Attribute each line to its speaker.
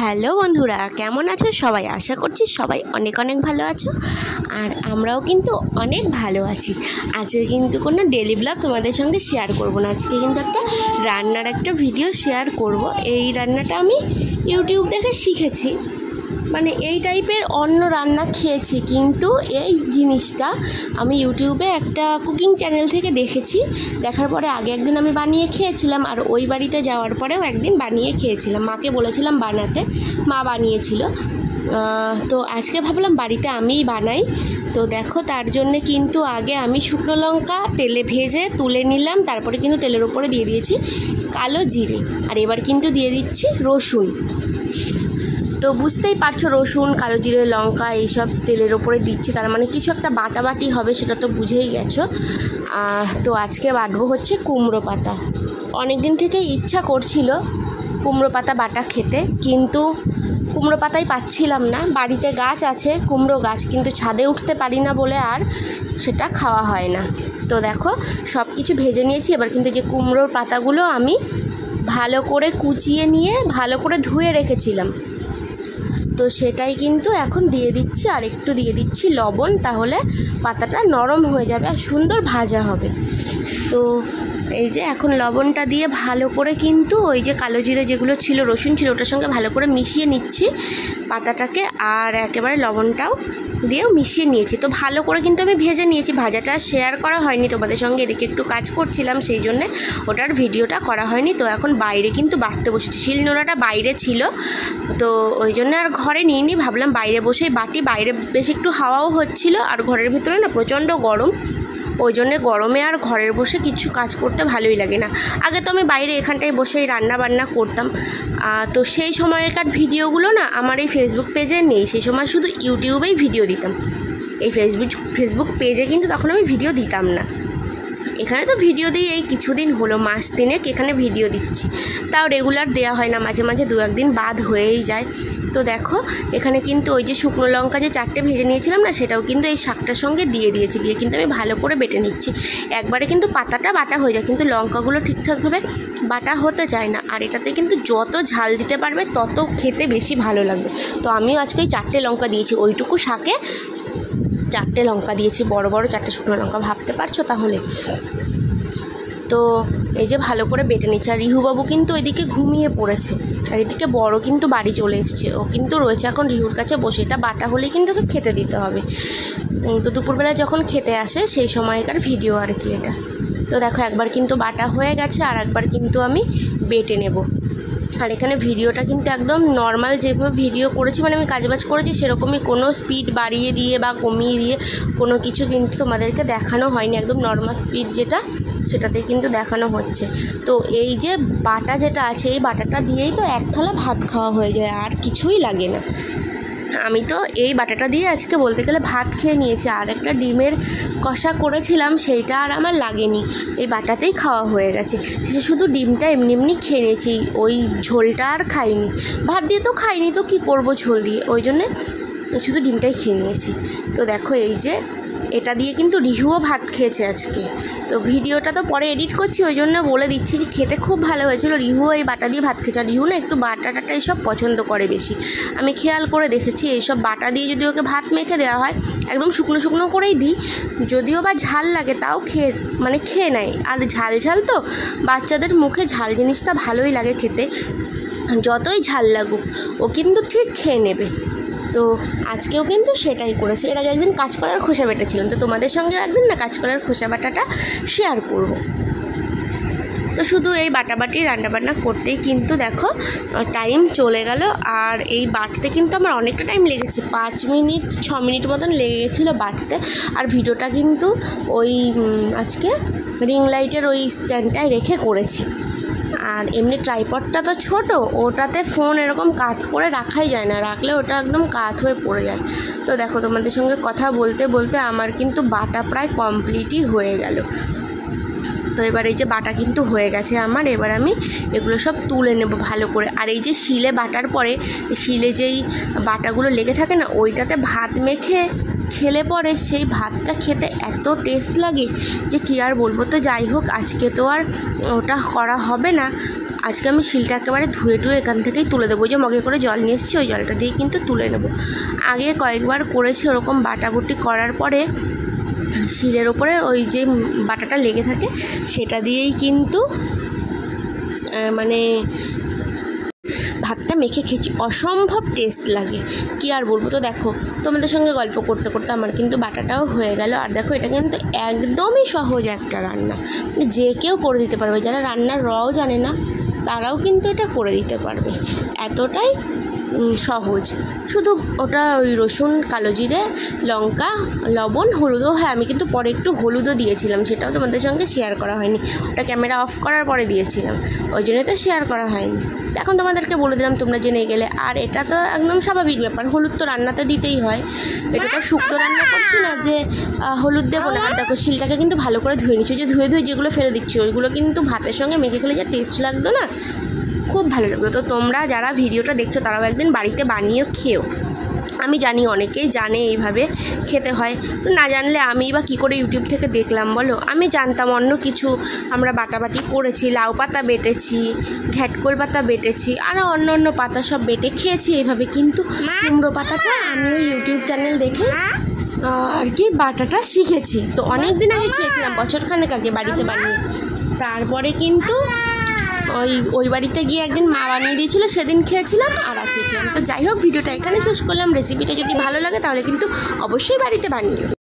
Speaker 1: Hello বন্ধুরা, কেমন আছো সবাই? আশা করছি সবাই অনেক অনেক ভালো আছো। আর আমরাও কিন্তু অনেক ভালো আছি। আজকে কিন্তু কোনো ডেলি ব্লগ তোমাদের সঙ্গে শেয়ার করব না। আজকে কিন্তু একটা রান্নার একটা ভিডিও শেয়ার করব। এই রান্নাটা আমি ইউটিউব দেখে শিখেছি, মানে এই টাইপের অন্য রান্না খেয়েছি, কিন্তু এই জিনিসটা আমি ইউটিউবে একটা কুকিং চ্যানেল থেকে দেখেছি। দেখার পরে আগে একদিন আমি বানিয়ে খেয়েছিলাম, আর ওই বাড়িতে যাওয়ার পরেও একদিন বানিয়ে খেয়েছিলাম। মাকে বলেছিলাম বানাতে, মা বানিয়েছিল। তো আজকে ভাবলাম বাড়িতে আমিই বানাই। তো দেখো, তার জন্যে কিন্তু আগে আমি শুকনো লঙ্কা তেলে ভেজে তুলে নিলাম, তারপরে কিন্তু তেলের ওপরে দিয়ে দিয়েছি কালো জিরে, আর এবার কিন্তু দিয়ে দিচ্ছি রসুন। তো বুঝতেই পারছো, রসুন, কালো জিরে, লঙ্কা এইসব তেলের ওপরে দিচ্ছি, তার মানে কিছু একটা বাটাবাটি হবে, সেটা তো বুঝেই গেছো। তো আজকে বাটবো হচ্ছে কুমড়ো পাতা। অনেক দিন থেকেই ইচ্ছা করছিল কুমড়ো পাতা বাটা খেতে, কিন্তু কুমড়ো পাতাই পাচ্ছিলাম না। বাড়িতে গাছ আছে কুমড়ো গাছ, কিন্তু ছাদে উঠতে পারি না বলে আর সেটা খাওয়া হয় না। তো দেখো, সব কিছু ভেজে নিয়েছি। এবার কিন্তু যে কুমড়োর পাতাগুলো আমি ভালো করে কুচিয়ে নিয়ে ভালো করে ধুয়ে রেখেছিলাম, তো সেটাই কিন্তু এখন দিয়ে দিচ্ছি, আর একটু দিয়ে দিচ্ছি লবণ, তাহলে পাতাটা নরম হয়ে যাবে আর সুন্দর ভাজা হবে। তো এই যে এখন লবণটা দিয়ে ভালো করে কিন্তু ওই যে কালো জিরে যেগুলো ছিল, রসুন ছিল, ওটার সঙ্গে ভালো করে মিশিয়ে নিচ্ছি পাতাটাকে, আর একেবারে লবণটাও দিয়েও মিশিয়ে নিয়েছি। তো ভালো করে কিন্তু আমি ভেজে নিয়েছি। ভাজাটা শেয়ার করা হয়নি তোমাদের সঙ্গে, এদিকে একটু কাজ করছিলাম, সেই জন্যে ওটার ভিডিওটা করা হয়নি। তো এখন বাইরে কিন্তু বাটতে বসেছি, শিলনোড়াটা বাইরে ছিল, তো ওই জন্য আর ঘরে নিইনি, ভাবলাম বাইরে বসেই বাটি। বাইরে বেশ একটু হাওয়াও হচ্ছিল, আর ঘরের ভিতরে না প্রচণ্ড গরম, ওই জন্যে গরমে আর ঘরের বসে কিছু কাজ করতে ভালোই লাগে না। আগে তো আমি বাইরে এখানটায় বসেই রান্না বান্না করতাম, তো সেই সময়কার ভিডিওগুলো না আমার এই ফেসবুক পেজে নেই। সেই সময় শুধু ইউটিউবেই ভিডিও দিতাম, এই ফেসবুক পেজে কিন্তু তখন আমি ভিডিও দিতাম না। এখানে তো ভিডিও দিই এই কিছুদিন হলো, মাস তিনেক এখানে ভিডিও দিচ্ছি, তাও রেগুলার দেওয়া হয় না, মাঝে মাঝে 2-1 দিন বাদ হয়েই যায়। তো দেখো, এখানে কিন্তু ওই যে শুকনো লঙ্কা যে 4টে ভেজে নিয়েছিলাম না, সেটাও কিন্তু এই শাকটার সঙ্গে দিয়ে দিয়েছি, দিয়ে কিন্তু আমি ভালো করে বেটে নিচ্ছি। একবারে কিন্তু পাতাটা বাটা হয়ে যায়, কিন্তু লঙ্কাগুলো ঠিকঠাকভাবে বাটা হতে চায় না। আর এটাতে কিন্তু যত ঝাল দিতে পারবে তত খেতে বেশি ভালো লাগবে। তো আমিও আজকে ওই 4টে লঙ্কা দিয়েছি, ওইটুকু শাকে 4টে লঙ্কা দিয়েছি, বড় বড় 4টে শুকনো লঙ্কা, ভাবতে পারছো তাহলে। তো এই যে ভালো করে বেটে নিচ্ছে। আর রিহুবাবু কিন্তু ওইদিকে ঘুমিয়ে পড়েছে, আর এদিকে বড় কিন্তু বাড়ি চলে এসছে, ও কিন্তু রয়েছে এখন রিহুর কাছে বসে। এটা বাটা হলেই কিন্তু ওকে খেতে দিতে হবে। তো দুপুরবেলা যখন খেতে আসে সেই সময়কার ভিডিও আর কি এটা। তো দেখো, একবার কিন্তু বাটা হয়ে গেছে, আর একবার কিন্তু আমি বেটে নেব। আর এখানে ভিডিওটা কিন্তু একদম নর্মাল যেভাবে ভিডিও করেছি, মানে আমি কাজবাজ করেছি সেরকমই, কোনো স্পিড বাড়িয়ে দিয়ে বা কমিয়ে দিয়ে কোনো কিছু কিন্তু তোমাদেরকে দেখানো হয়নি। একদম নর্মাল স্পিড যেটা, সেটাতেই কিন্তু দেখানো হচ্ছে। তো এই যে বাটা যেটা আছে, এই বাটাটা দিয়েই তো এক থালা ভাত খাওয়া হয়ে যায়, আর কিছুই লাগে না। আমি তো এই বাটাটা দিয়ে আজকে বলতে গেলে ভাত খেয়ে নিয়েছি। আর একটা ডিমের কষা করেছিলাম, সেইটা আর আমার লাগেনি, এই বাটাতেই খাওয়া হয়ে গেছে। শুধু ডিমটা এমনি এমনি খেয়ে নিয়েছি, ওই ঝোলটা আর খাইনি। ভাত দিয়ে তো খাইনি, তো কী করবো ঝোল দিয়ে, ওই জন্যে শুধু ডিমটাই খেয়ে নিয়েছি। তো দেখো, এই যে এটা দিয়ে কিন্তু রিহুও ভাত খেয়েছে আজকে। তো ভিডিওটা তো পরে এডিট করছি, ওই জন্য বলে দিচ্ছি যে খেতে খুব ভালো হয়েছিল। রিহুও এই বাটা দিয়ে ভাত খেয়েছে, আর রিহু না একটু বাটা টাটা এইসব পছন্দ করে বেশি। আমি খেয়াল করে দেখেছি, এইসব বাটা দিয়ে যদি ওকে ভাত মেখে দেওয়া হয়, একদম শুকনো শুকনো করেই দিই, যদিও বা ঝাল লাগে তাও খেয়ে নেয়। আর ঝাল ঝাল তো বাচ্চাদের মুখে ঝাল জিনিসটা ভালোই লাগে খেতে, যতই ঝাল লাগুক ও কিন্তু ঠিক খেয়ে নেবে। তো আজকেও কিন্তু সেটাই করেছে। এর আগে একদিন কাঁচকলার খোসা বেটেছিলাম, তো তোমাদের সঙ্গে একদিন না কাঁচকলার খোসা বাটাটা শেয়ার করব। তো শুধু এই বাটাবাটি রান্নাবান্না করতেই কিন্তু দেখো টাইম চলে গেল। আর এই বাটতে কিন্তু আমার অনেকটা টাইম লেগেছে, 5-6 মিনিট মতন লেগে গেছিলো বাটতে। আর ভিডিওটা কিন্তু ওই আজকে রিং লাইটের ওই স্ট্যান্ডটায় রেখে করেছি। আর এমনি ট্রাইপডটা তো ছোট, ওটাতে ফোন এরকম কাত করে রাখাই যায় না, রাখলে ওটা একদম কাত হয়ে পড়ে যায়। তো দেখো, তোমাদের সঙ্গে কথা বলতে বলতে আমার কিন্তু বাটা প্রায় কমপ্লিটই হয়ে গেল। তো এবার এই যে বাটা কিন্তু হয়ে গেছে আমার, এবার আমি এগুলো সব তুলে নেব ভালো করে। আর এই যে শিলে বাটার পরে শিলে যেই বাটাগুলো লেগে থাকে না, ওইটাতে ভাত মেখে খেলে পরে সেই ভাতটা খেতে এত টেস্ট লাগে যে কী আর বলবো। তো যাই হোক, আজকে তো আর ওটা করা হবে না, আজকে আমি শিলটা একেবারে ধুয়ে এখান থেকেই তুলে দেবো। যে মগে করে জল নিয়ে এসেছি ওই জলটা দিয়ে কিন্তু তুলে নেবো। আগে কয়েকবার করেছি ওরকম বাটাবুটি করার পরে শিলের ওপরে ওই যে বাটাটা লেগে থাকে সেটা দিয়েই কিন্তু মানে ভাতটা মেখে খেয়েছি, অসম্ভব টেস্ট লাগে। কি আর বলবো। তো দেখো তোমাদের সঙ্গে গল্প করতে করতে আমার কিন্তু বাটাটাও হয়ে গেল। আর দেখো এটা কিন্তু একদমই সহজ একটা রান্না, মানে যে কেউ করে দিতে পারবে। যারা রান্নার রও জানে না তারাও কিন্তু এটা করে দিতে পারবে, এতটাই সহজ। শুধু ওটা ওই রসুন, কালো জিরে, লঙ্কা, লবণ, হলুদও, হ্যাঁ আমি কিন্তু পরে একটু হলুদও দিয়েছিলাম, সেটাও তোমাদের সঙ্গে শেয়ার করা হয়নি। ওটা ক্যামেরা অফ করার পরে দিয়েছিলাম, ওই জন্যই তো শেয়ার করা হয়নি। এখন তোমাদেরকে বলে দিলাম, তোমরা জেনে গেলে। আর এটা তো একদম স্বাভাবিক ব্যাপার, হলুদ তো রান্নাতে দিতেই হয়। এটা তো শুক্তো রান্না করছি না যে হলুদ দেবো না। আর দেখো শিলটাকে কিন্তু ভালো করে ধুয়ে নিচ্ছি। যে ধুয়ে যেগুলো ফেলে দিচ্ছি ওইগুলো কিন্তু ভাতের সঙ্গে মেখে খেলে যা টেস্ট লাগতো না, খুব ভালো লাগতো। তো তোমরা যারা ভিডিওটা দেখছো তারাও একদিন বাড়িতে বানিয়ে খেও। আমি জানি অনেকেই জানে এইভাবে খেতে হয়, না জানলে আমি বা কী করে ইউটিউব থেকে দেখলাম বলো। আমি জানতাম অন্য কিছু, আমরা বাটাবাটি করেছি, লাউ পাতা বেটেছি, ঘ্যাটকোল পাতা বেটেছি, আরও অন্য অন্য পাতা সব বেটে খেয়েছি এইভাবে। কিন্তু কুমড়ো পাতাটা আমিও ইউটিউব চ্যানেল দেখে আর কি বাটাটা শিখেছি। তো অনেক দিন আগে খেয়েছিলাম, বছরখানেক আগে বাড়িতে বানিয়ে। তারপরে কিন্তু ওই বাড়িতে গিয়ে একদিন মা বানিয়ে দিয়েছিলো, সেদিন খেয়েছিলাম আর আজকে খেলাম। তো যাই হোক, ভিডিওটা এখানে শেষ করলাম। রেসিপিটা যদি ভালো লাগে তাহলে কিন্তু অবশ্যই বাড়িতে বানিয়ে